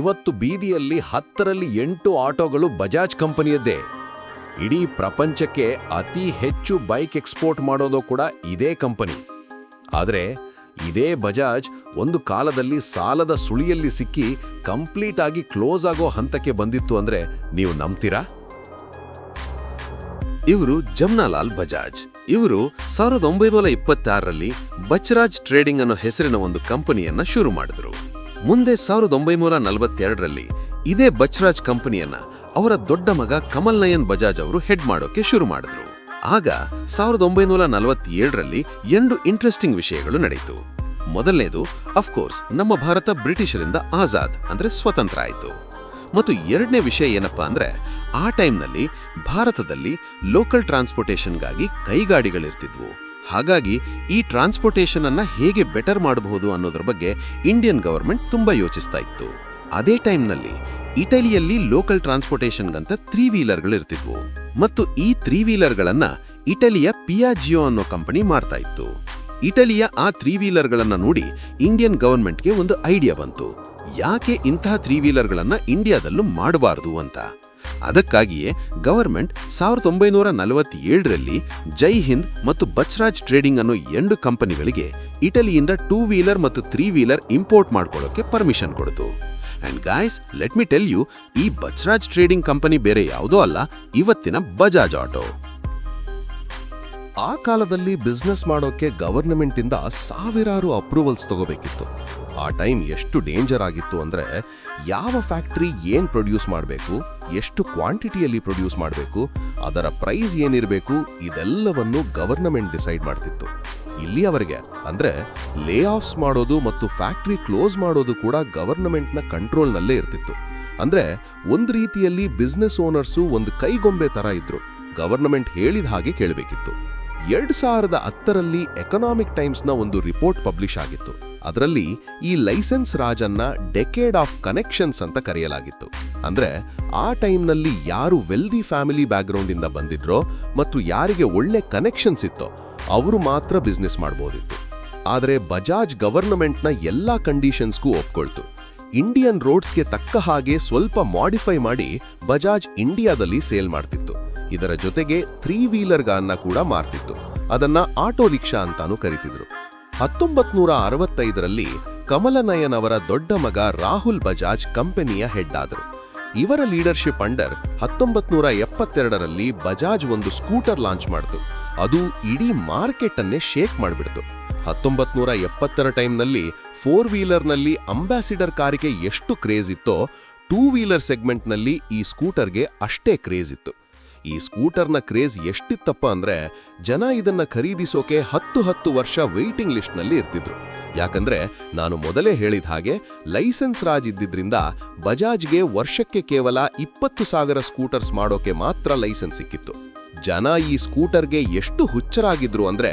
ಇವತ್ತು ಬೀದಿಯಲ್ಲಿ 10ರಲ್ಲಿ 8 ಆಟೋಗಳು ಬಜಾಜ್ ಕಂಪನಿಯದ್ದೇ. ಇಡೀ ಪ್ರಪಂಚಕ್ಕೆ ಅತಿ ಹೆಚ್ಚು ಬೈಕ್ ಎಕ್ಸ್ಪೋರ್ಟ್ ಮಾಡೋದು ಕೂಡ ಇದೇ ಕಂಪನಿ. ಆದರೆ ಇದೇ ಬಜಾಜ್ ಒಂದು ಕಾಲದಲ್ಲಿ ಸಾಲದ ಸುಳಿಯಲ್ಲಿ ಸಿಕ್ಕಿ ಕಂಪ್ಲೀಟ್ ಆಗಿ ಕ್ಲೋಸ್ ಆಗೋ ಹಂತಕ್ಕೆ ಬಂದಿತ್ತು ಅಂದ್ರೆ ನೀವು ನಂಬ್ತೀರಾ? ಇವರು ಜಮ್ನಾಲಾಲ್ ಬಜಾಜ್. ಇವರು 1926ರಲ್ಲಿ ಬಚ್ರಾಜ್ ಟ್ರೇಡಿಂಗ್ ಅನ್ನೋ ಹೆಸರಿನ ಒಂದು ಕಂಪನಿಯನ್ನ ಶುರು ಮಾಡಿದ್ರು. ಮುಂದೆ 1942ರಲ್ಲಿ ಇದೇ ಬಚ್ರಾಜ್ ಕಂಪನಿಯನ್ನ ಅವರ ದೊಡ್ಡ ಮಗ ಕಮಲ್ ನಯನ್ ಬಜಾಜ್ ಅವರು ಹೆಡ್ ಮಾಡೋಕೆ ಶುರು ಮಾಡಿದ್ರು. ಆಗ 1947ರಲ್ಲಿ 2 ಇಂಟ್ರೆಸ್ಟಿಂಗ್ ವಿಷಯಗಳು ನಡೆಯಿತು. ಮೊದಲನೇದು ಅಫ್ಕೋರ್ಸ್ ನಮ್ಮ ಭಾರತ ಬ್ರಿಟಿಷರಿಂದ ಆಜಾದ್ ಅಂದ್ರೆ ಸ್ವತಂತ್ರ ಆಯಿತು. ಮತ್ತು ಎರಡನೇ ವಿಷಯ ಏನಪ್ಪಾ ಅಂದ್ರೆ ಆ ಟೈಮ್ನಲ್ಲಿ ಭಾರತದಲ್ಲಿ ಲೋಕಲ್ ಟ್ರಾನ್ಸ್ಪೋರ್ಟೇಷನ್ಗಾಗಿ ಕೈಗಾಡಿಗಳಿರ್ತಿದ್ವು. ಹಾಗಾಗಿ ಈ ಟ್ರಾನ್ಸ್ಪೋರ್ಟೇಷನ್ ಅನ್ನ ಹೇಗೆ ಬೆಟರ್ ಮಾಡಬಹುದು ಅನ್ನೋದ್ರ ಬಗ್ಗೆ ಇಂಡಿಯನ್ ಗವರ್ಮೆಂಟ್ ತುಂಬಾ ಯೋಚಿಸ್ತಾ ಇತ್ತು. ಅದೇ ಟೈಮ್ನಲ್ಲಿ ಇಟಲಿಯಲ್ಲಿ ಲೋಕಲ್ ಟ್ರಾನ್ಸ್ಪೋರ್ಟೇಷನ್ಗಂತ 3 ವೀಲರ್ಗಳಿರ್ತಿದ್ವು ಮತ್ತು ಈ 3 ವೀಲರ್ಗಳನ್ನ ಇಟಲಿಯ ಪಿಯಾಜಿಯೋ ಅನ್ನೋ ಕಂಪನಿ ಮಾಡ್ತಾ ಇತ್ತು. ಇಟಲಿಯ ಆ 3 ವೀಲರ್ಗಳನ್ನ ನೋಡಿ ಇಂಡಿಯನ್ ಗವರ್ಮೆಂಟ್ಗೆ ಒಂದು ಐಡಿಯಾ ಬಂತು, ಯಾಕೆ ಇಂತಹ 3 ವೀಲರ್ಗಳನ್ನ ಇಂಡಿಯಾದಲ್ಲೂ ಮಾಡಬಾರದು ಅಂತ. ಅದಕ್ಕಾಗಿಯೇ ಗವರ್ಮೆಂಟ್ 1947ರಲ್ಲಿ ಜೈ ಹಿಂದ್ ಮತ್ತು ಬಚ್ರಾಜ್ ಟ್ರೇಡಿಂಗ್ ಅನ್ನೋ 2 ಕಂಪನಿಗಳಿಗೆ ಇಟಲಿಯಿಂದ 2 ವೀಲರ್ ಮತ್ತು 3 ವೀಲರ್ ಇಂಪೋರ್ಟ್ ಮಾಡ್ಕೊಳ್ಳೋಕೆ ಪರ್ಮಿಷನ್ ಕೊಡ್ತು. And guys, let me tell you, ಈ ಬಚ್ರಾಜ್ ಟ್ರೇಡಿಂಗ್ ಕಂಪನಿ ಬೇರೆ ಯಾವುದೋ ಅಲ್ಲ, ಇವತ್ತಿನ ಬಜಾಜ್ ಆಟೋ. ಆ ಕಾಲದಲ್ಲಿ ಬಿಸ್ನೆಸ್ ಮಾಡೋಕೆ ಗವರ್ನಮೆಂಟಿಂದ ಸಾವಿರಾರು ಅಪ್ರೂವಲ್ಸ್ ತಗೋಬೇಕಿತ್ತು. ಆ ಟೈಮ್ ಎಷ್ಟು ಡೇಂಜರ್ ಆಗಿತ್ತು ಅಂದ್ರೆ ಯಾವ ಫ್ಯಾಕ್ಟರಿ ಏನ್ ಪ್ರೊಡ್ಯೂಸ್ ಮಾಡಬೇಕು, ಎಷ್ಟು ಕ್ವಾಂಟಿಟಿಯಲ್ಲಿ ಪ್ರೊಡ್ಯೂಸ್ ಮಾಡಬೇಕು, ಅದರ ಪ್ರೈಸ್ ಏನಿರಬೇಕು, ಇದೆಲ್ಲವನ್ನು ಗವರ್ನಮೆಂಟ್ ಡಿಸೈಡ್ ಮಾಡ್ತಿತ್ತು. ಇಲ್ಲಿಯವರೆಗೆ ಅಂದ್ರೆ ಲೇ ಆಫ್ಸ್ ಮಾಡೋದು ಮತ್ತು ಫ್ಯಾಕ್ಟರಿ ಕ್ಲೋಸ್ ಮಾಡೋದು ಕೂಡ ಗವರ್ನಮೆಂಟ್ನ ಕಂಟ್ರೋಲ್ನಲ್ಲೇ ಇರ್ತಿತ್ತು. ಅಂದ್ರೆ ಒಂದು ರೀತಿಯಲ್ಲಿ ಬಿಸ್ನೆಸ್ ಓನರ್ಸು ಒಂದು ಕೈಗೊಂಬೆ ತರ ಇದ್ರು, ಗವರ್ನಮೆಂಟ್ ಹೇಳಿದ ಹಾಗೆ ಕೇಳಬೇಕಿತ್ತು. 2010ರಲ್ಲಿ ಎಕನಾಮಿಕ್ ಟೈಮ್ಸ್ನ ಒಂದು ರಿಪೋರ್ಟ್ ಪಬ್ಲಿಷ್ ಆಗಿತ್ತು. ಅದರಲ್ಲಿ ಈ ಲೈಸೆನ್ಸ್ ರಾಜನ್ನ ಡೆಕೇಡ್ ಆಫ್ ಕನೆಕ್ಷನ್ಸ್ ಅಂತ ಕರೆಯಲಾಗಿತ್ತು. ಅಂದ್ರೆ ಆ ಟೈಮ್ನಲ್ಲಿ ಯಾರು ವೆಲ್ದಿ ಫ್ಯಾಮಿಲಿ ಬ್ಯಾಕ್ಗ್ರೌಂಡ್ ಇಂದ ಬಂದಿದ್ರೋ ಮತ್ತು ಯಾರಿಗೆ ಒಳ್ಳೆ ಕನೆಕ್ಷನ್ಸ್ ಇತ್ತೋ ಅವರು ಮಾತ್ರ ಬಿಸ್ನೆಸ್ ಮಾಡಬಹುದಿತ್ತು. ಆದರೆ ಬಜಾಜ್ ಗವರ್ನಮೆಂಟ್ನ ಎಲ್ಲಾ ಕಂಡೀಷನ್ಸ್ಗೂ ಒಪ್ಕೊಳ್ತು. ಇಂಡಿಯನ್ ರೋಡ್ಸ್ಗೆ ತಕ್ಕ ಹಾಗೆ ಸ್ವಲ್ಪ ಮಾಡಿಫೈ ಮಾಡಿ ಬಜಾಜ್ ಇಂಡಿಯಾದಲ್ಲಿ ಸೇಲ್ ಮಾಡ್ತಿತ್ತು. ಇದರ ಜೊತೆಗೆ 3 ವೀಲರ್ಗಳನ್ನ ಕೂಡ ಮಾರ್ತಿತ್ತು. ಅದನ್ನ ಆಟೋ ರಿಕ್ಷಾ ಅಂತಾನೂ ಕರೀತಿದ್ರು. 1965ರಲ್ಲಿ ಕಮಲನಯನ್ ಅವರ ದೊಡ್ಡ ಮಗ ರಾಹುಲ್ ಬಜಾಜ್ ಕಂಪನಿಯ ಹೆಡ್ ಆದರು. ಇವರ ಲೀಡರ್ಶಿಪ್ ಅಂಡರ್ 1972ರಲ್ಲಿ ಬಜಾಜ್ ಒಂದು ಸ್ಕೂಟರ್ ಲಾಂಚ್ ಮಾಡಿತು. ಅದು ಇಡೀ ಮಾರ್ಕೆಟ್ ಅನ್ನೇ ಶೇಕ್ ಮಾಡಿಬಿಡ್ತು. 1970ರ ಟೈಮ್ನಲ್ಲಿ 4 ವೀಲರ್ನಲ್ಲಿ ಅಂಬಾಸಿಡರ್ ಕಾರಿಗೆ ಎಷ್ಟು ಕ್ರೇಜ್ ಇತ್ತೋ 2 ವೀಲರ್ ಸೆಗ್ಮೆಂಟ್ನಲ್ಲಿ ಈ ಸ್ಕೂಟರ್ಗೆ ಅಷ್ಟೇ ಕ್ರೇಜ್ ಇತ್ತು. ಈ ಸ್ಕೂಟರ್ನ ಕ್ರೇಜ್ ಎಷ್ಟಿತ್ತಪ್ಪ ಅಂದ್ರೆ ಜನ ಇದನ್ನ ಖರೀದಿಸೋಕೆ 10 ವರ್ಷ ವೇಟಿಂಗ್ ಲಿಸ್ಟ್ನಲ್ಲಿ ಇರ್ತಿದ್ರು. ಯಾಕಂದ್ರೆ ನಾನು ಮೊದಲೇ ಹೇಳಿದ ಹಾಗೆ ಲೈಸೆನ್ಸ್ ರಾಜ್ ಇದ್ದಿದ್ರಿಂದ ಬಜಾಜ್ಗೆ ವರ್ಷಕ್ಕೆ ಕೇವಲ 20,000 ಸ್ಕೂಟರ್ಸ್ ಮಾಡೋಕೆ ಮಾತ್ರ ಲೈಸೆನ್ಸ್ ಸಿಕ್ಕಿತ್ತು. ಜನ ಈ ಸ್ಕೂಟರ್ಗೆ ಎಷ್ಟು ಹುಚ್ಚರಾಗಿದ್ರು ಅಂದ್ರೆ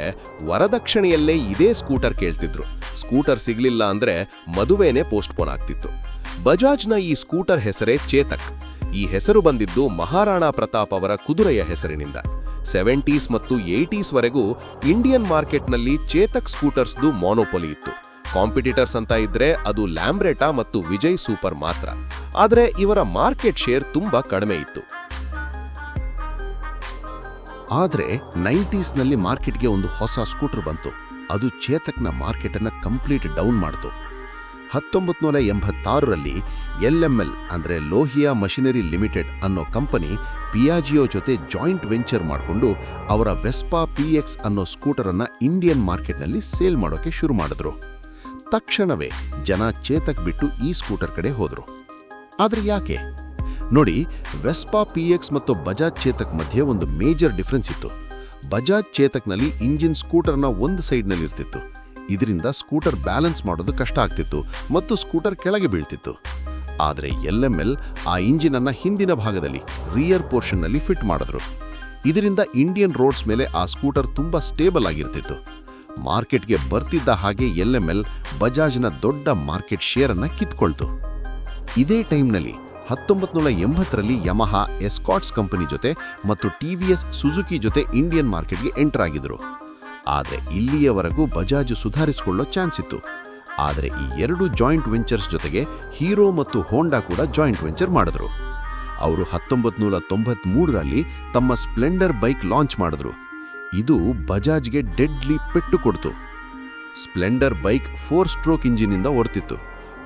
ವರದಕ್ಷಿಣೆಯಲ್ಲೇ ಇದೇ ಸ್ಕೂಟರ್ ಕೇಳ್ತಿದ್ರು. ಸ್ಕೂಟರ್ ಸಿಗ್ಲಿಲ್ಲ ಅಂದ್ರೆ ಮದುವೆನೇ ಪೋಸ್ಟ್ಪೋನ್ ಆಗ್ತಿತ್ತು. ಬಜಾಜ್ನ ಈ ಸ್ಕೂಟರ್ ಹೆಸರೇ ಚೇತಕ್. ಈ ಹೆಸರು ಬಂದಿದ್ದು ಮಹಾರಾಣಾ ಪ್ರತಾಪ್ ಅವರ ಕುದುರೆಯ ಹೆಸರಿನಿಂದ. 70s ಮತ್ತು 80s ವರೆಗೂ ಇಂಡಿಯನ್ ಮಾರ್ಕೆಟ್ನಲ್ಲಿ ಚೇತಕ್ ಸ್ಕೂಟರ್ಸ್ದು ಮಾನೋಪೊಲಿ ಇತ್ತು. ಕಾಂಪಿಟಿಟರ್ಸ್ ಅಂತ ಇದ್ರೆ ಅದು ಲ್ಯಾಂಬ್ರೆಟಾ ಮತ್ತು ವಿಜಯ್ ಸೂಪರ್ ಮಾತ್ರ. ಆದರೆ ಇವರ ಮಾರ್ಕೆಟ್ ಶೇರ್ ತುಂಬಾ ಕಡಿಮೆ ಇತ್ತು. ಆದರೆ 90ಸ್ನಲ್ಲಿ ಮಾರ್ಕೆಟ್ಗೆ ಒಂದು ಹೊಸ ಸ್ಕೂಟರ್ ಬಂತು. ಅದು ಚೇತಕ್ನ ಮಾರ್ಕೆಟ್ ಅನ್ನ ಕಂಪ್ಲೀಟ್ ಡೌನ್ ಮಾಡಿತು. 1986ರಲ್ಲಿ LML ಅಂದ್ರೆ ಲೋಹಿಯಾ ಮಷಿನರಿ ಲಿಮಿಟೆಡ್ ಅನ್ನೋ ಕಂಪನಿ ಪಿಯಾಜಿಯೋ ಜೊತೆ ಜಾಯಿಂಟ್ ವೆಂಚರ್ ಮಾಡಿಕೊಂಡು ಅವರ ವೆಸ್ಪಾ PX ಅನ್ನೋ ಸ್ಕೂಟರ್ ಅನ್ನ ಇಂಡಿಯನ್ ಮಾರ್ಕೆಟ್ನಲ್ಲಿ ಸೇಲ್ ಮಾಡೋಕೆ ಶುರು ಮಾಡಿದ್ರು. ತಕ್ಷಣವೇ ಜನ ಚೇತಕ್ ಬಿಟ್ಟು ಈ ಸ್ಕೂಟರ್ ಕಡೆ ಹೋದ್ರು. ಆದ್ರೆ ಯಾಕೆ ನೋಡಿ, ವೆಸ್ಪಾ PX ಮತ್ತು ಬಜಾಜ್ ಚೇತಕ್ ಮಧ್ಯೆ ಒಂದು ಮೇಜರ್ ಡಿಫರೆನ್ಸ್ ಇತ್ತು. ಬಜಾಜ್ ಚೇತಕ್ನಲ್ಲಿ ಇಂಜಿನ್ ಸ್ಕೂಟರ್ನ ಒಂದು ಸೈಡ್ನಲ್ಲಿ ಇರ್ತಿತ್ತು. ಇದರಿಂದ ಸ್ಕೂಟರ್ ಬ್ಯಾಲೆನ್ಸ್ ಮಾಡೋದು ಕಷ್ಟ ಆಗ್ತಿತ್ತು ಮತ್ತು ಸ್ಕೂಟರ್ ಕೆಳಗೆ ಬೀಳ್ತಿತ್ತು. ಆದರೆ LML ಆ ಇಂಜಿನ್ ಅನ್ನ ಹಿಂದಿನ ಭಾಗದಲ್ಲಿ ರಿಯರ್ ಪೋರ್ಷನ್ನಲ್ಲಿ ಫಿಟ್ ಮಾಡಿದ್ರು. ಇದರಿಂದ ಇಂಡಿಯನ್ ರೋಡ್ಸ್ ಮೇಲೆ ಆ ಸ್ಕೂಟರ್ ತುಂಬಾ ಸ್ಟೇಬಲ್ ಆಗಿರ್ತಿತ್ತು. ಮಾರ್ಕೆಟ್ಗೆ ಬರ್ತಿದ್ದ ಹಾಗೆ LML ಬಜಾಜ್ನ ದೊಡ್ಡ ಮಾರ್ಕೆಟ್ ಶೇರ್ ಅನ್ನ ಕಿತ್ಕೊಳ್ತು. ಇದೇ ಟೈಮ್ನಲ್ಲಿ 1980ರಲ್ಲಿ ಯಮಹಾ ಎಸ್ಕಾಟ್ಸ್ ಕಂಪನಿ ಜೊತೆ ಮತ್ತು TVS ಸುಜುಕಿ ಜೊತೆ ಇಂಡಿಯನ್ ಮಾರ್ಕೆಟ್ಗೆ ಎಂಟರ್ ಆಗಿದ್ರು. ಆದರೆ ಇಲ್ಲಿಯವರೆಗೂ ಬಜಾಜ್ ಸುಧಾರಿಸಿಕೊಳ್ಳೋ ಚಾನ್ಸ್ ಇತ್ತು. ಆದರೆ ಈ ಎರಡು ಜಾಯಿಂಟ್ ವೆಂಚರ್ಸ್ ಜೊತೆಗೆ ಹೀರೋ ಮತ್ತು ಹೋಂಡಾ ಕೂಡ ಜಾಯಿಂಟ್ ವೆಂಚರ್ ಮಾಡಿದ್ರು. ಅವರು 1993ರಲ್ಲಿ ತಮ್ಮ ಸ್ಪ್ಲೆಂಡರ್ ಬೈಕ್ ಲಾಂಚ್ ಮಾಡಿದ್ರು. ಇದು ಬಜಾಜ್ಗೆ ಡೆಡ್ಲಿ ಪೆಟ್ಟು ಕೊಡ್ತು. ಸ್ಪ್ಲೆಂಡರ್ ಬೈಕ್ 4 ಸ್ಟ್ರೋಕ್ ಇಂಜಿನಿಂದ ಓಡ್ತಿತ್ತು.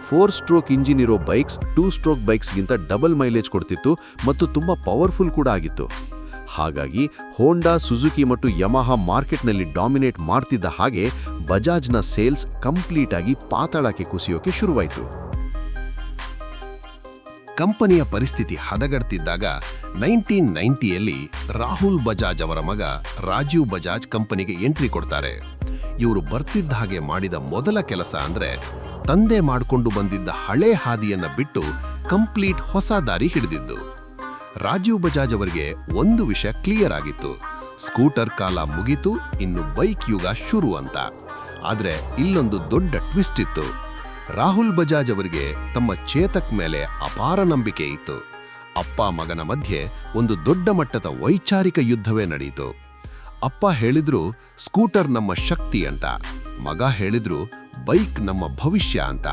4 ಸ್ಟ್ರೋಕ್ ಇಂಜಿನ್ ಇರೋ ಬೈಕ್ಸ್ 2 ಸ್ಟ್ರೋಕ್ ಬೈಕ್ಸ್ಗಿಂತ ಡಬಲ್ ಮೈಲೇಜ್ ಕೊಡ್ತಿತ್ತು ಮತ್ತು ತುಂಬ ಪವರ್ಫುಲ್ ಕೂಡ ಆಗಿತ್ತು. ಹಾಗಾಗಿ ಹೋಂಡಾ, ಸುಜುಕಿ ಮತ್ತು ಯಮಹಾ ಮಾರ್ಕೆಟ್ನಲ್ಲಿ ಡಾಮಿನೇಟ್ ಮಾಡ್ತಿದ್ದ ಹಾಗೆ ಬಜಾಜ್ನ ಸೇಲ್ಸ್ ಕಂಪ್ಲೀಟ್ ಆಗಿ ಪಾತಾಳಕ್ಕೆ ಕುಸಿಯೋಕೆ ಶುರುವಾಯಿತು. ಕಂಪನಿಯ ಪರಿಸ್ಥಿತಿ ಹದಗೆಡ್ತಿದ್ದಾಗ 1990ಯಲ್ಲಿ ರಾಹುಲ್ ಬಜಾಜ್ ಅವರ ಮಗ ರಾಜೀವ್ ಬಜಾಜ್ ಕಂಪನಿಗೆ ಎಂಟ್ರಿ ಕೊಡ್ತಾರೆ. ಇವರು ಬರ್ತಿದ್ದ ಹಾಗೆ ಮಾಡಿದ ಮೊದಲ ಕೆಲಸ ಅಂದ್ರೆ ತಂದೆ ಮಾಡಿಕೊಂಡು ಬಂದಿದ್ದ ಹಳೆ ಹಾದಿಯನ್ನ ಬಿಟ್ಟು ಕಂಪ್ಲೀಟ್ ಹೊಸ ದಾರಿ ಹಿಡಿದಿದ್ದು. ರಾಜೀವ್ ಬಜಾಜ್ ಅವರಿಗೆ ಒಂದು ವಿಷಯ ಕ್ಲಿಯರ್ ಆಗಿತ್ತು, ಸ್ಕೂಟರ್ ಕಾಲ ಮುಗಿತು, ಇನ್ನು ಬೈಕ್ ಯುಗ ಶುರು ಅಂತ. ಆದ್ರೆ ಇಲ್ಲೊಂದು ದೊಡ್ಡ ಟ್ವಿಸ್ಟ್ ಇತ್ತು. ರಾಹುಲ್ ಬಜಾಜ್ ಅವರಿಗೆ ತಮ್ಮ ಚೇತಕ್ ಮೇಲೆ ಅಪಾರ ನಂಬಿಕೆ ಇತ್ತು. ಅಪ್ಪ ಮಗನ ಮಧ್ಯೆ ಒಂದು ದೊಡ್ಡ ಮಟ್ಟದ ವೈಚಾರಿಕ ಯುದ್ಧವೇ ನಡೆಯಿತು. ಅಪ್ಪ ಹೇಳಿದ್ರು ಸ್ಕೂಟರ್ ನಮ್ಮ ಶಕ್ತಿ ಅಂತ, ಮಗ ಹೇಳಿದ್ರು ಬೈಕ್ ನಮ್ಮ ಭವಿಷ್ಯ ಅಂತ.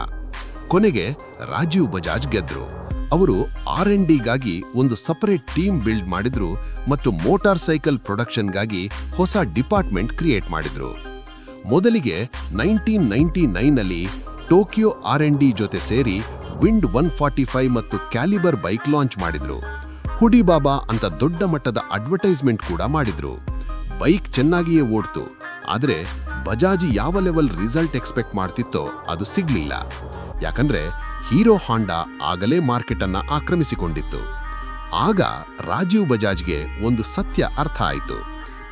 ಕೊನೆಗೆ ರಾಜೀವ್ ಬಜಾಜ್ ಗೆದ್ರು. ಅವರು R&Dಗಾಗಿ ಒಂದು ಸಪರೇಟ್ ಟೀಮ್ ಬಿಲ್ಡ್ ಮಾಡಿದ್ರು ಮತ್ತು ಮೋಟಾರ್ ಸೈಕಲ್ ಪ್ರೊಡಕ್ಷನ್ಗಾಗಿ ಹೊಸ ಡಿಪಾರ್ಟ್ಮೆಂಟ್ ಕ್ರಿಯೇಟ್ ಮಾಡಿದ್ರು. ಮೊದಲಿಗೆ 1999ನಲ್ಲಿ ಟೋಕಿಯೋ R&D ಜೊತೆ ಸೇರಿ ವಿಂಡ್ 145 ಮತ್ತು ಕ್ಯಾಲಿಬರ್ ಬೈಕ್ ಲಾಂಚ್ ಮಾಡಿದ್ರು. ಹುಡಿ ಬಾಬಾ ಅಂತ ದೊಡ್ಡ ಮಟ್ಟದ ಅಡ್ವರ್ಟೈಸ್ಮೆಂಟ್ ಕೂಡ ಮಾಡಿದ್ರು. ಬೈಕ್ ಚೆನ್ನಾಗಿಯೇ ಓಡ್ತು, ಆದರೆ ಬಜಾಜ್ ಯಾವ ಲೆವೆಲ್ ರಿಸಲ್ಟ್ ಎಕ್ಸ್ಪೆಕ್ಟ್ ಮಾಡ್ತಿತ್ತೋ ಅದು ಸಿಗ್ಲಿಲ್ಲ. ಯಾಕಂದ್ರೆ ಹೀರೋ ಹಾಂಡಾ ಆಗಲೇ ಮಾರ್ಕೆಟ್ ಅನ್ನ ಆಕ್ರಮಿಸಿಕೊಂಡಿತ್ತು. ಆಗ ರಾಜೀವ್ ಬಜಾಜ್ಗೆ ಒಂದು ಸತ್ಯ ಅರ್ಥ ಆಯಿತು.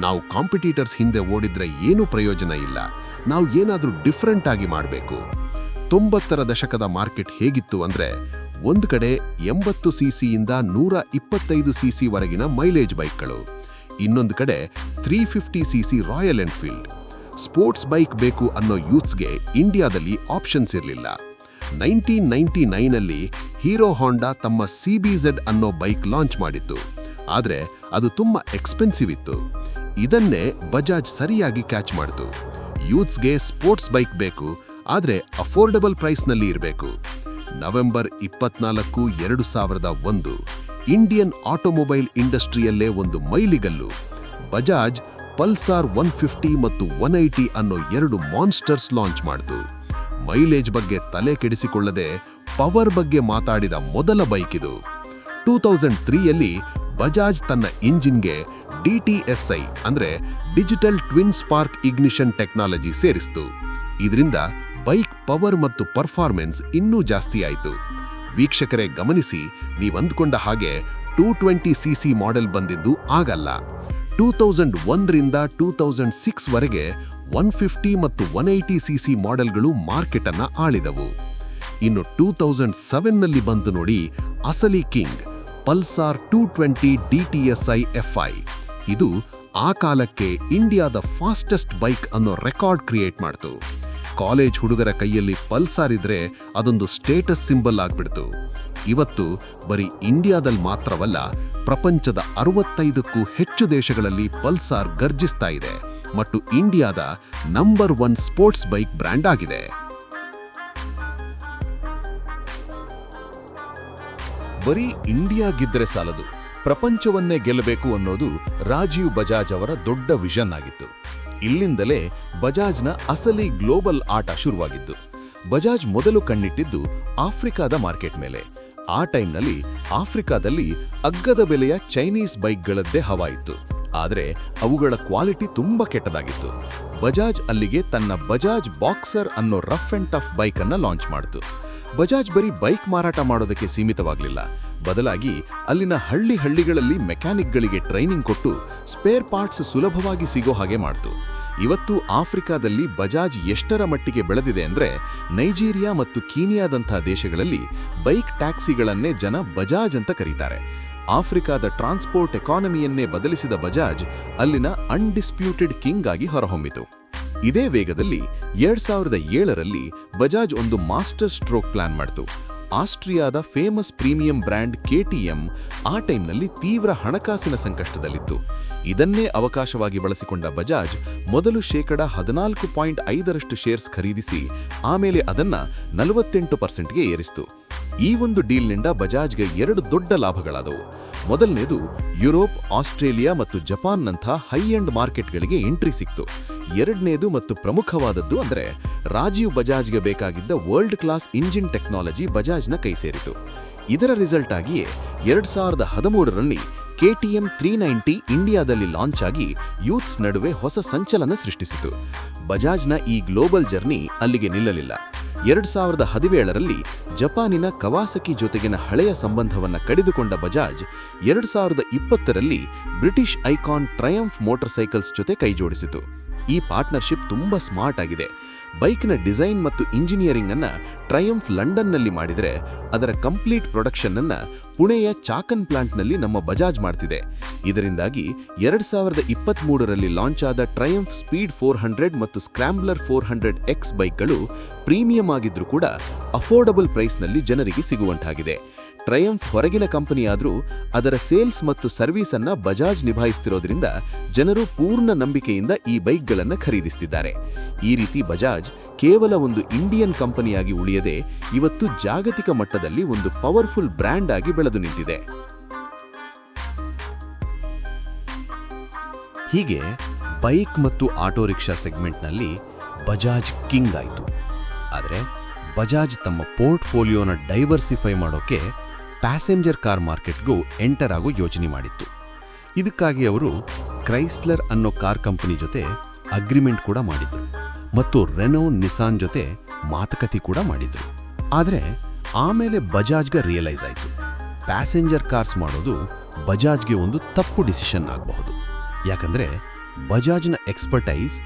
ನಾವು ಕಾಂಪಿಟೀಟರ್ಸ್ ಹಿಂದೆ ಓಡಿದ್ರೆ ಏನೂ ಪ್ರಯೋಜನ ಇಲ್ಲ, ನಾವು ಏನಾದರೂ ಡಿಫ್ರೆಂಟ್ ಆಗಿ ಮಾಡಬೇಕು. 90ರ ದಶಕದ ಮಾರ್ಕೆಟ್ ಹೇಗಿತ್ತು ಅಂದ್ರೆ, ಒಂದು ಕಡೆ 80 ಸಿಸಿಯಿಂದ 125 ಸಿಸಿ ವರೆಗಿನ ಮೈಲೇಜ್ ಬೈಕ್ಗಳು, ಇನ್ನೊಂದು ಕಡೆ 350 CC royal Enfield. Sports bike ಬೇಕು ಅನ್ನೋ ಯೂತ್ಸ್ಗೆ ಇಂಡಿಯಾದಲ್ಲಿ ಆಪ್ಷನ್ಸ್ ಇರಲಿಲ್ಲ. 1999ನಲ್ಲಿ ಹೀರೋ ಹೋಂಡಾ ತಮ್ಮ CBZ ಅನ್ನೋ ಬೈಕ್ ಲಾಂಚ್ ಮಾಡಿತ್ತು, ಆದರೆ ಅದು ತುಂಬಾ ಎಕ್ಸ್ಪೆನ್ಸಿವ್ ಇತ್ತು. ಇದನ್ನೇ ಬಜಾಜ್ ಸರಿಯಾಗಿ ಕ್ಯಾಚ್ ಮಾಡಿತು. ಯೂತ್ಸ್ಗೆ ಸ್ಪೋರ್ಟ್ಸ್ ಬೈಕ್ ಬೇಕು, ಆದರೆ ಅಫೋರ್ಡಬಲ್ ಪ್ರೈಸ್ನಲ್ಲಿ ಇರಬೇಕು. ನವೆಂಬರ್ 24, 2001 ಇಂಡಿಯನ್ ಆಟೋಮೊಬೈಲ್ ಇಂಡಸ್ಟ್ರಿಯಲ್ಲೇ ಒಂದು ಮೈಲಿಗಲ್ಲು. ಬಜಾಜ್ ಪಲ್ಸಾರ್ 150 ಮತ್ತು 180 ಅನ್ನೋ 2 ಮಾನ್ಸ್ಟರ್ಸ್ ಲಾಂಚ್ ಮಾಡಿತು. ಮೈಲೇಜ್ ಬಗ್ಗೆ ತಲೆ ಕೆಡಿಸಿಕೊಳ್ಳದೆ ಪವರ್ ಬಗ್ಗೆ ಮಾತಾಡಿದ ಮೊದಲ ಬೈಕ್ ಇದು. 2003ಯಲ್ಲಿ ಬಜಾಜ್ ತನ್ನ ಇಂಜಿನ್ಗೆ DTSI ಅಂದ್ರೆ digital twin spark ignition technology ಸೇರಿಸಿತು. ಇದರಿಂದ ಬೈಕ್ ಪವರ್ ಮತ್ತು ಪರ್ಫಾರ್ಮೆನ್ಸ್ ಇನ್ನೂ ಜಾಸ್ತಿ ಆಯಿತು. ವೀಕ್ಷಕರೇ ಗಮನಿಸಿ, ನೀವಂದ್ಕೊಂಡ ಹಾಗೆ 220 ಸಿಸಿ ಮಾಡೆಲ್ ಬಂದಿದ್ದು ಆಗಲ್ಲ. 2001ರಿಂದ 2006 ವರೆಗೆ 150 ಮತ್ತು 180 ಸಿಸಿ ಮಾಡೆಲ್ಗಳು ಮಾರ್ಕೆಟ್ ಅನ್ನ ಆಳಿದವು. ಇನ್ನು 2007ನಲ್ಲಿ ಬಂತು ನೋಡಿ ಅಸಲಿ ಕಿಂಗ್, ಪಲ್ಸಾರ್ 220 DTSI FI. ಇದು ಆ ಕಾಲಕ್ಕೆ ಇಂಡಿಯಾದ ಫಾಸ್ಟೆಸ್ಟ್ ಬೈಕ್ ಅನ್ನೋ ರೆಕಾರ್ಡ್ ಕ್ರಿಯೇಟ್ ಮಾಡ್ತು. ಕಾಲೇಜ್ ಹುಡುಗರ ಕೈಯಲ್ಲಿ ಪಲ್ಸಾರ್ ಇದ್ರೆ ಅದೊಂದು ಸ್ಟೇಟಸ್ ಸಿಂಬಲ್ ಆಗ್ಬಿಡ್ತು. ಇವತ್ತು ಬರೀ ಇಂಡಿಯಾದಲ್ಲಿ ಮಾತ್ರವಲ್ಲ, ಪ್ರಪಂಚದ 65ಕ್ಕೂ ಹೆಚ್ಚು ದೇಶಗಳಲ್ಲಿ ಪಲ್ಸಾರ್ ಗರ್ಜಿಸ್ತಾ ಇದೆ ಮತ್ತು ಇಂಡಿಯಾದ ನಂಬರ್ 1 ಸ್ಪೋರ್ಟ್ಸ್ ಬೈಕ್ ಬ್ರ್ಯಾಂಡ್ ಆಗಿದೆ. ಬರೀ ಇಂಡಿಯಾ ಗೆದ್ರೆ ಸಾಲದು, ಪ್ರಪಂಚವನ್ನೇ ಗೆಲ್ಲಬೇಕು ಅನ್ನೋದು ರಾಜೀವ್ ಬಜಾಜ್ ಅವರ ದೊಡ್ಡ ವಿಷನ್ ಆಗಿತ್ತು. ಇಲ್ಲಿಂದಲೇ ಬಜಾಜ್ನ ಅಸಲಿ ಗ್ಲೋಬಲ್ ಆಟ ಶುರುವಾಗಿದ್ದು. ಬಜಾಜ್ ಮೊದಲು ಕಣ್ಣಿಟ್ಟಿದ್ದು ಆಫ್ರಿಕಾದ ಮಾರ್ಕೆಟ್ ಮೇಲೆ. ಆ ಟೈಮ್ನಲ್ಲಿ ಆಫ್ರಿಕಾದಲ್ಲಿ ಅಗ್ಗದ ಬೆಲೆಯ ಚೈನೀಸ್ ಬೈಕ್ಗಳದ್ದೇ ಹವಾ ಇತ್ತು, ಆದರೆ ಅವುಗಳ ಕ್ವಾಲಿಟಿ ತುಂಬಾ ಕೆಟ್ಟದಾಗಿತ್ತು. ಬಜಾಜ್ ಅಲ್ಲಿಗೆ ತನ್ನ ಬಜಾಜ್ ಬಾಕ್ಸರ್ ಅನ್ನೋ ರಫ್ ಅಂಡ್ ಟಫ್ ಬೈಕ್ ಅನ್ನ ಲಾಂಚ್ ಮಾಡಿತು. ಬಜಾಜ್ ಬರೀ ಬೈಕ್ ಮಾರಾಟ ಮಾಡೋದಕ್ಕೆ ಸೀಮಿತವಾಗಲಿಲ್ಲ, ಬದಲಾಗಿ ಅಲ್ಲಿನ ಹಳ್ಳಿಗಳಲ್ಲಿ ಮೆಕ್ಯಾನಿಕ್ಗಳಿಗೆ ಟ್ರೈನಿಂಗ್ ಕೊಟ್ಟು ಸ್ಪೇರ್ ಪಾರ್ಟ್ಸ್ ಸುಲಭವಾಗಿ ಸಿಗೋ ಹಾಗೆ ಮಾಡ್ತು. ಇವತ್ತು ಆಫ್ರಿಕಾದಲ್ಲಿ ಬಜಾಜ್ ಎಷ್ಟರ ಮಟ್ಟಿಗೆ ಬೆಳೆದಿದೆ ಅಂದ್ರೆ, ನೈಜೀರಿಯಾ ಮತ್ತು ಕೀನಿಯಾದಂಥ ದೇಶಗಳಲ್ಲಿ ಬೈಕ್ ಟ್ಯಾಕ್ಸಿಗಳನ್ನೇ ಜನ ಬಜಾಜ್ ಅಂತ ಕರೀತಾರೆ. ಆಫ್ರಿಕಾದ ಟ್ರಾನ್ಸ್ಪೋರ್ಟ್ ಎಕಾನಮಿಯನ್ನೇ ಬದಲಿಸಿದ ಬಜಾಜ್ ಅಲ್ಲಿನ ಅನ್ಡಿಸ್ಪ್ಯೂಟೆಡ್ ಕಿಂಗ್ ಆಗಿ ಹೊರಹೊಮ್ಮಿತು. ಇದೇ ವೇಗದಲ್ಲಿ 2007ರಲ್ಲಿ ಬಜಾಜ್ ಒಂದು ಮಾಸ್ಟರ್ ಸ್ಟ್ರೋಕ್ ಪ್ಲಾನ್ ಮಾಡಿತು. ಆಸ್ಟ್ರಿಯಾದ ಫೇಮಸ್ ಪ್ರೀಮಿಯಂ ಬ್ರ್ಯಾಂಡ್ KTM ಆ ಟೈಮ್ನಲ್ಲಿ ತೀವ್ರ ಹಣಕಾಸಿನ ಸಂಕಷ್ಟದಲ್ಲಿತ್ತು. ಇದನ್ನೇ ಅವಕಾಶವಾಗಿ ಬಳಸಿಕೊಂಡ ಬಜಾಜ್ ಮೊದಲು 14.5% ಶೇರ್ಸ್ ಖರೀದಿಸಿ ಆಮೇಲೆ ಅದನ್ನ 48%ಗೆ ಏರಿಸಿತು. ಈ ಒಂದು ಡೀಲ್ನಿಂದ ಬಜಾಜ್ಗೆ 2 ದೊಡ್ಡ ಲಾಭಗಳಾದವು. ಮೊದಲನೇದು, ಯುರೋಪ್, ಆಸ್ಟ್ರೇಲಿಯಾ ಮತ್ತು ಜಪಾನ್ನಂಥ ಹೈ ಎಂಡ್ ಮಾರ್ಕೆಟ್ಗಳಿಗೆ ಎಂಟ್ರಿ ಸಿಕ್ತು. ಎರಡನೇದು ಮತ್ತು ಪ್ರಮುಖವಾದದ್ದು ಅಂದ್ರೆ ರಾಜೀವ್ ಬಜಾಜ್ಗೆ ಬೇಕಾಗಿದ್ದ ವರ್ಲ್ಡ್ ಕ್ಲಾಸ್ ಇಂಜಿನ್ ಟೆಕ್ನಾಲಜಿ ಬಜಾಜ್ನ ಕೈ ಸೇರಿತು. ಇದರ ರಿಸಲ್ಟ್ ಆಗಿಯೇ 2013ರಲ್ಲಿ KTM 390 ಇಂಡಿಯಾದಲ್ಲಿ ಲಾಂಚ್ ಆಗಿ ಯೂತ್ಸ್ ನಡುವೆ ಹೊಸ ಸಂಚಲನ ಸೃಷ್ಟಿಸಿತು. ಬಜಾಜ್ನ ಈ ಗ್ಲೋಬಲ್ ಜರ್ನಿ ಅಲ್ಲಿಗೆ ನಿಲ್ಲಲಿಲ್ಲ. 2017ರಲ್ಲಿ ಜಪಾನಿನ ಕವಾಸಕಿ ಜೊತೆಗಿನ ಹಳೆಯ ಸಂಬಂಧವನ್ನ ಕಡಿದುಕೊಂಡ ಬಜಾಜ್ 2020ರಲ್ಲಿ British icon Triumph motorcycles ಜೊತೆ ಕೈಜೋಡಿಸಿತು. ಈ ಪಾರ್ಟ್ನರ್ಶಿಪ್ ತುಂಬಾ ಸ್ಮಾರ್ಟ್ ಆಗಿದೆ. ಬೈಕ್ನ ಡಿಸೈನ್ ಮತ್ತು ಇಂಜಿನಿಯರಿಂಗ್ ಅನ್ನ ಟ್ರಯಂಫ್ ಲಂಡನ್ನಲ್ಲಿ ಮಾಡಿದರೆ ಅದರ ಕಂಪ್ಲೀಟ್ ಪ್ರೊಡಕ್ಷನ್ ಅನ್ನ ಪುಣೆಯ ಚಾಕನ್ ಪ್ಲಾಂಟ್ನಲ್ಲಿ ನಮ್ಮ ಬಜಾಜ್ ಮಾಡ್ತಿದೆ. ಇದರಿಂದಾಗಿ 2023ರಲ್ಲಿ ಲಾಂಚ್ ಆದ ಟ್ರಯಂಫ್ ಸ್ಪೀಡ್ 400 ಮತ್ತು ಸ್ಕ್ರಾಂಬ್ಲರ್ 400X ಬೈಕ್ಗಳು ಪ್ರೀಮಿಯಂ ಆಗಿದ್ರೂ ಕೂಡ ಅಫೋರ್ಡಬಲ್ ಪ್ರೈಸ್ನಲ್ಲಿ ಜನರಿಗೆ ಸಿಗುವಂತಾಗಿದೆ. ಟ್ರಯಂಫ್ ಹೊರಗಿನ ಕಂಪನಿಯಾದರೂ ಅದರ ಸೇಲ್ಸ್ ಮತ್ತು ಸರ್ವಿಸ್ ಅನ್ನ ಬಜಾಜ್ ನಿಭಾಯಿಸ್ತಿರೋದ್ರಿಂದ ಜನರು ಪೂರ್ಣ ನಂಬಿಕೆಯಿಂದ ಈ ಬೈಕ್ಗಳನ್ನು ಖರೀದಿಸುತ್ತಿದ್ದಾರೆ. ಈ ರೀತಿ ಬಜಾಜ್ ಕೇವಲ ಒಂದು ಇಂಡಿಯನ್ ಕಂಪನಿಯಾಗಿ ಉಳಿಯದೆ ಇವತ್ತು ಜಾಗತಿಕ ಮಟ್ಟದಲ್ಲಿ ಒಂದು ಪವರ್ಫುಲ್ ಬ್ರ್ಯಾಂಡ್ ಆಗಿ ಬೆಳೆದು ನಿಂತಿದೆ. ಹೀಗೆ ಬೈಕ್ ಮತ್ತು ಆಟೋ ರಿಕ್ಷಾ ಸೆಗ್ಮೆಂಟ್ನಲ್ಲಿ ಬಜಾಜ್ ಕಿಂಗ್ ಆಯಿತು. ಆದರೆ ಬಜಾಜ್ ತಮ್ಮ ಪೋರ್ಟ್ಫೋಲಿಯೋನ ಡೈವರ್ಸಿಫೈ ಮಾಡೋಕೆ ಪ್ಯಾಸೆಂಜರ್ ಕಾರ್ ಮಾರ್ಕೆಟ್ಗೂ ಎಂಟರ್ ಆಗೋ ಯೋಚನೆ ಮಾಡಿತ್ತು. ಇದಕ್ಕಾಗಿ ಅವರು ಕ್ರೈಸ್ಲರ್ ಅನ್ನೋ ಕಾರ್ ಕಂಪನಿ ಜೊತೆ ಅಗ್ರಿಮೆಂಟ್ ಕೂಡ ಮಾಡಿದ್ರು ಮತ್ತು ರೆನೋ ನಿಸಾನ್ ಜೊತೆ ಮಾತುಕತೆ ಕೂಡ ಮಾಡಿದ್ರು. ಆದರೆ ಆಮೇಲೆ ಬಜಾಜ್ಗೆ ರಿಯಲೈಸ್ ಆಯಿತು, ಪ್ಯಾಸೆಂಜರ್ ಕಾರ್ಸ್ ಮಾಡೋದು ಬಜಾಜ್ಗೆ ಒಂದು ತಪ್ಪು ಡಿಸಿಷನ್ ಆಗಬಹುದು. ಯಾಕಂದ್ರೆ ಬಜಾಜ್ನ ಎಕ್ಸ್ಪರ್ಟೈಸ್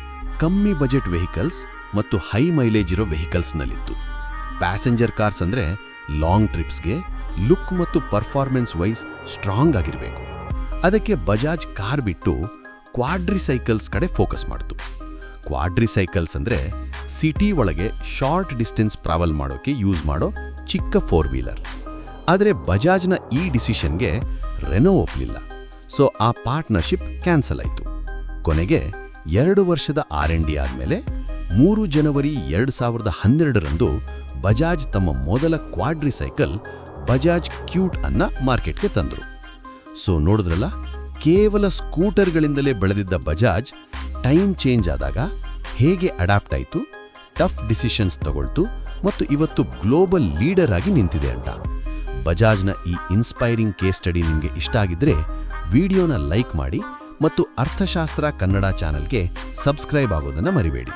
ಕಮ್ಮಿ ಬಜೆಟ್ ವೆಹಿಕಲ್ಸ್ ಮತ್ತು ಹೈ ಮೈಲೇಜ್ ಇರೋ ವೆಹಿಕಲ್ಸ್ನಲ್ಲಿತ್ತು. ಪ್ಯಾಸೆಂಜರ್ ಕಾರ್ಸ್ ಅಂದರೆ ಲಾಂಗ್ ಟ್ರಿಪ್ಸ್ಗೆ ಲುಕ್ ಮತ್ತು ಪರ್ಫಾರ್ಮೆನ್ಸ್ ವೈಸ್ ಸ್ಟ್ರಾಂಗ್ ಆಗಿರಬೇಕು. ಅದಕ್ಕೆ ಬಜಾಜ್ ಕಾರ್ ಬಿಟ್ಟು ಕ್ವಾಡ್ರಿಸೈಕಲ್ಸ್ ಕಡೆ ಫೋಕಸ್ ಮಾಡ್ತು. ಕ್ವಾಡ್ರಿಸೈಕಲ್ಸ್ ಅಂದರೆ ಸಿಟಿ ಒಳಗೆ ಶಾರ್ಟ್ ಡಿಸ್ಟೆನ್ಸ್ ಟ್ರಾವೆಲ್ ಮಾಡೋಕೆ ಯೂಸ್ ಮಾಡೋ ಚಿಕ್ಕ 4-ವೀಲರ್. ಆದರೆ ಬಜಾಜ್ನ ಈ ಡಿಸಿಷನ್ಗೆ ರೆನೋ ಒಪ್ಪಲಿಲ್ಲ. ಸೊ ಆ ಪಾರ್ಟ್ನರ್ಶಿಪ್ ಕ್ಯಾನ್ಸಲ್ ಆಯಿತು. ಕೊನೆಗೆ 2 ವರ್ಷದ R&D ಆದಮೇಲೆ 3 ಜನವರಿ 2012ರಂದು ಬಜಾಜ್ ತಮ್ಮ ಮೊದಲ ಕ್ವಾಡ್ರಿಸೈಕಲ್ ಬಜಾಜ್ ಕ್ಯೂಟ್ ಅನ್ನ ಮಾರ್ಕೆಟ್ಗೆ ತಂದರು. ಸೊ ನೋಡಿದ್ರಲ್ಲ, ಕೇವಲ ಸ್ಕೂಟರ್ಗಳಿಂದಲೇ ಬೆಳೆದಿದ್ದ ಬಜಾಜ್ ಟೈಮ್ ಚೇಂಜ್ ಆದಾಗ ಹೇಗೆ ಅಡಾಪ್ಟ್ ಆಯಿತು, ಟಫ್ ಡಿಸಿಷನ್ಸ್ ತಗೊಳ್ತು ಮತ್ತು ಇವತ್ತು ಗ್ಲೋಬಲ್ ಲೀಡರ್ ಆಗಿ ನಿಂತಿದೆ ಅಂತ. ಬಜಾಜ್ನ ಈ ಇನ್ಸ್ಪೈರಿಂಗ್ ಕೇಸ್ ಸ್ಟಡಿ ನಿಮಗೆ ಇಷ್ಟ ಆಗಿದ್ರೆ ವಿಡಿಯೋನ ಲೈಕ್ ಮಾಡಿ ಮತ್ತು ಅರ್ಥಶಾಸ್ತ್ರ ಕನ್ನಡ ಚಾನೆಲ್ಗೆ ಸಬ್ಸ್ಕ್ರೈಬ್ ಆಗೋದನ್ನು ಮರಿಬೇಡಿ.